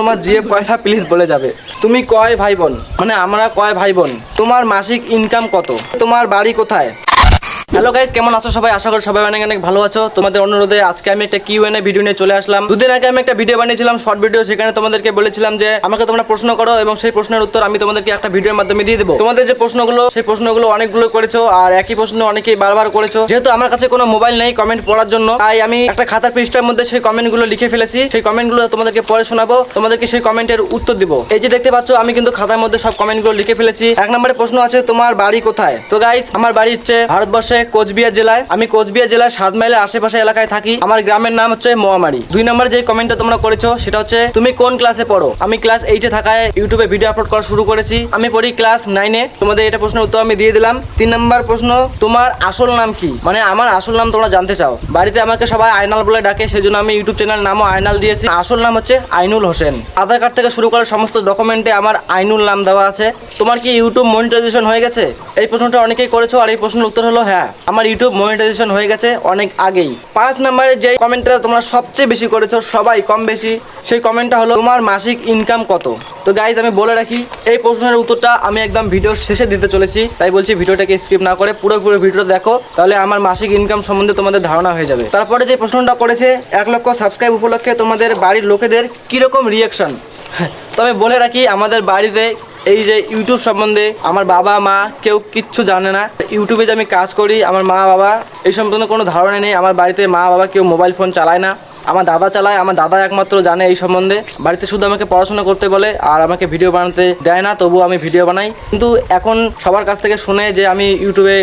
তোমার জিএফ কয়টা প্লিজ বলে যাবে। তুমি কয় ভাই বোন, মানে আমরা কয় ভাই বোন, তোমার মাসিক ইনকাম কত, তোমার বাড়ি কোথায়। হ্যালো গাইস, কেমন আছো সবাই? আশা করি সবাই অনেক অনেক ভালো আছো। তোমাদের অনুরোধে আজকে আমি একটা কিউএনএ ভিডিও নিয়ে চলে আসলাম। দুদিন আগে আমি একটা ভিডিও বানিয়েছিলাম, শর্ট ভিডিও, সেখানে তোমাদেরকে বলেছিলাম যে আমাকে তোমরা প্রশ্ন করো এবং সেই প্রশ্নের উত্তর আমি তোমাদেরকে একটা ভিডিওর মাধ্যমে দিয়ে দেবো। তোমাদের যে প্রশ্নগুলো, সেই প্রশ্নগুলো অনেকগুলো করেছো আর একই প্রশ্ন অনেকেই বারবার করেছো। যেহেতু আমার কাছে কোনো মোবাইল নেই কমেন্ট পড়ার জন্য, তাই আমি একটা খাতার পৃষ্ঠার মধ্যে সেই কমেন্টগুলো লিখে ফেলেছি। সেই কমেন্টগুলো তোমাদেরকে পড়ে শোনাবো, তোমাদেরকে সেই কমেন্টের উত্তর দিব। এই যে দেখতে পাচ্ছ, আমি কিন্তু খাতার মধ্যে সব কমেন্টগুলো লিখে ফেলেছি। এক নম্বরে প্রশ্ন আছে, তোমার বাড়ি কোথায়। তো গাইস, আমার বাড়ি হচ্ছে ভারতবর্ষে কোচবিহার জেলায়। আমি কোচবিহার জেলার 7 মাইলের আশেপাশে এলাকায় থাকি। আমার গ্রামের নাম হচ্ছে মোয়ামারি। 2 নম্বরে যে কমেন্টটা তোমরা করেছো সেটা হচ্ছে, তুমি কোন ক্লাসে পড়ো। আমি ক্লাস 8 এ থাকায় ইউটিউবে ভিডিও আপলোড করা শুরু করেছি। আমি পড়ি ক্লাস 9 এ। তোমাদের এটা প্রশ্নের উত্তর আমি দিয়ে দিলাম। 3 নম্বর প্রশ্ন, তোমার আসল নাম কি, মানে আমার আসল নাম তোমরা জানতে চাও। বাড়িতে আমাকে সবাই আইনাল বলে ডাকে, সেজন্য আমি ইউটিউব চ্যানেল নামও আইনাল দিয়েছি। আসল নাম হচ্ছে আইনুল হোসেন। আধার কার্ড থেকে শুরু করে সমস্ত ডকুমেন্টে আমার আইনুল নাম দেওয়া আছে। তোমার কি ইউটিউব মনিটাইজেশন হয়ে গেছে? এই প্রশ্নটা অনেকেই করেছো আর এই প্রশ্নের উত্তর হলো হ্যাঁ, আমার ইউটিউব মনিটাইজেশন হয়ে গেছে অনেক আগেই। 5 নম্বরে যে কমেন্টটা তোমরা সবচেয়ে বেশি করেছো, সবাই কম বেশি, সেই কমেন্টটা হলো, তোমার মাসিক ইনকাম কত। তো গাইজ, আমি বলে রাখি, এই প্রশ্নের উত্তরটা আমি একদম ভিডিওর শেষে দিতে চলেছি, তাই বলছি ভিডিওটাকে স্কিপ না করে পুরো ভিডিওটা দেখো, তাহলে আমার মাসিক ইনকাম সম্বন্ধে তোমাদের ধারণা হয়ে যাবে। তারপরে যে প্রশ্নটা করেছে, 1 লক্ষ সাবস্ক্রাইব উপলক্ষে তোমাদের বাড়ির লোকেদের কিরকম রিয়াকশন। তো আমি বলে রাখি, আমাদের বাড়িতে এই যে ইউটিউব সম্বন্ধে আমার বাবা মা কেউ কিচ্ছু জানে না। ইউটিউবে যে আমি কাজ করি, আমার মা বাবা এই সম্বন্ধে কোনো ধারণা নেই। আমার বাড়িতে মা বাবা কেউ মোবাইল ফোন চালায় না, আমার দাদা চালায়। আমার দাদা একমাত্র জানে এই সম্বন্ধে। বাড়িতে শুধু আমাকে পড়াশোনা করতে বলে আর আমাকে ভিডিও বানাতে দেয় না, তবুও আমি ভিডিও বানাই। কিন্তু এখন সবার কাছ থেকে শুনে যে আমি ইউটিউবে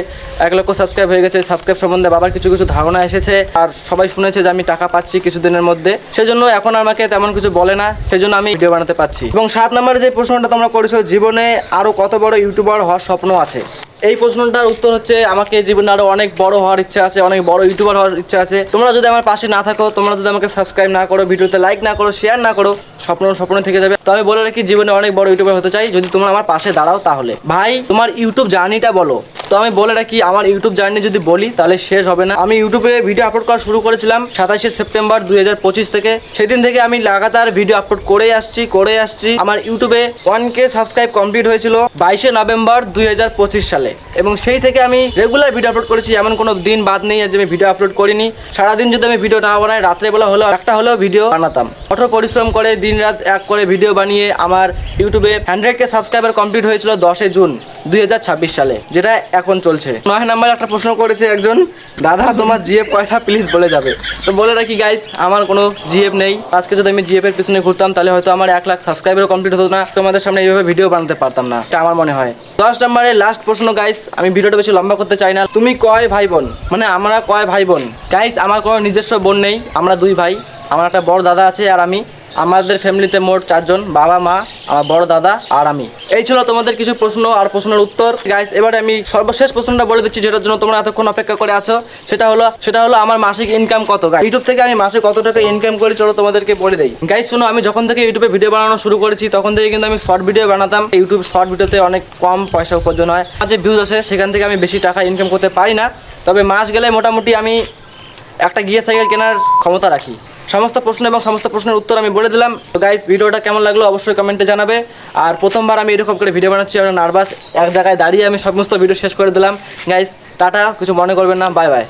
1 লক্ষ সাবস্ক্রাইব হয়ে গেছে, সাবস্ক্রাইব সম্বন্ধে বাবার কিছু কিছু ধারণা এসেছে আর সবাই শুনেছে যে আমি টাকা পাচ্ছি কিছুদিনের মধ্যে, সেজন্য এখন আমাকে তেমন কিছু বলে না, সেজন্য আমি ভিডিও বানাতে পারছি। এবং 7 নম্বরে যে প্রশ্নটা তোমরা করেছো, জীবনে আরও কত বড় ইউটিউবার হওয়ার স্বপ্ন আছে। এই প্রশ্নটার উত্তর হচ্ছে, আমাকে জীবনে আরো অনেক বড় হওয়ার ইচ্ছা আছে, অনেক বড় ইউটিউবার হওয়ার ইচ্ছা আছে। তোমরা যদি আমার পাশে না থাকো, তোমরা যদি আমাকে সাবস্ক্রাইব না করো, ভিডিওতে লাইক না করো, শেয়ার না করো, স্বপ্ন থেকে যাবে। তো আমি বলে রাখি, জীবনে অনেক বড় ইউটিউবার হতে চাই, যদি তোমরা আমার পাশে দাঁড়াও তাহলে। ভাই, তোমার ইউটিউব জার্নিটা বলো। তো আমি বলে রাখি, আমার ইউটিউব জার্নি যদি বলি তাহলে শেষ হবে না। আমি ইউটিউবে ভিডিও আপলোড করা শুরু করেছিলাম 27শে সেপ্টেম্বর 2025 থেকে। সেদিন থেকে আমি লাগাতার ভিডিও আপলোড করে আসছি। আমার ইউটিউবে 1K সাবস্ক্রাইব কমপ্লিট হয়েছিল 22শে নভেম্বর 2025 সালে, এবং সেই থেকে আমি রেগুলার ভিডিও আপলোড করেছি। এমন কোনো দিন বাদ নেই যে আমি ভিডিও আপলোড করিনি। সারাদিন যদি আমি ভিডিও না বানাই, রাত্রেবেলা হলেও একটা হলেও ভিডিও বানাতাম। কঠোর পরিশ্রম করে দিন রাত এক করে ভিডিও বানিয়ে আমার ইউটিউবে 100K সাবস্ক্রাইবার কমপ্লিট হয়েছিল 10 জুন 2026 সালে, যেটা এখন চলছে। 9 নম্বরে একটা প্রশ্ন করেছে একজন, দাদা তোমার জিএফ কয়টা প্লিজ বলে যাবে। তো বলে রাখি গাইস, আমার কোনো জিএফ নেই। আজকে যদি আমি জিএফ এর পিছনে ঘুরতাম তাহলে হয়তো আমার 1 লাখ সাবস্ক্রাইবারও কমপ্লিট হতো না, তোমাদের সামনে এইভাবে ভিডিও বানাতে পারতাম না, এটা আমার মনে হয়। 10 নম্বরে লাস্ট প্রশ্ন গাইস, আমি ভিডিওটা বেশি লম্বা করতে চাই না। তুমি কয় ভাই বোন, মানে আমরা কয় ভাই বোন। গাইস, আমার কোনো নিজস্ব বোন নেই, আমরা 2 ভাই। আমার একটা বড় দাদা আছে আর আমি। আমাদের ফ্যামিলিতে মোট 4 জন, বাবা মা, আমার বড় দাদা আর আমি। এই ছিল তোমাদের কিছু প্রশ্ন আর প্রশ্নের উত্তর। গাইস, এবারে আমি সর্বশেষ প্রশ্নটা বলে দিচ্ছি, যেটার জন্য তোমরা এতক্ষণ অপেক্ষা করে আছো। সেটা হলো আমার মাসিক ইনকাম কত। ইউটিউব থেকে আমি মাসে কত টাকা ইনকাম করি, চলো তোমাদেরকে বলে দেই। গাইস শোনো, আমি যখন থেকে ইউটিউবে ভিডিও বানানো শুরু করেছি তখন থেকে কিন্তু আমি শর্ট ভিডিও বানাতাম। ইউটিউব শর্ট ভিডিওতে অনেক কম পয়সা উপার্জন হয়। আর যে ভিউজ আছে সেখান থেকে আমি বেশি টাকা ইনকাম করতে পারি না, তবে মাস গেলে মোটামুটি আমি একটা গিয়ার সাইকেল কেনার ক্ষমতা রাখি। সমস্ত প্রশ্ন এবং সমস্ত প্রশ্নের উত্তর আমি বলে দিলাম। তো গাইস, ভিডিওটা কেমন লাগলো অবশ্যই কমেন্টে জানাবে। আর প্রথমবার আমি এরকম করে ভিডিও বানাচ্ছি, আমি নার্ভাস, এক জায়গায় দাঁড়িয়ে আমি সমস্ত ভিডিও শেষ করে দিলাম। গাইস টাটা, কিছু মনে করবেন না, বাই বাই।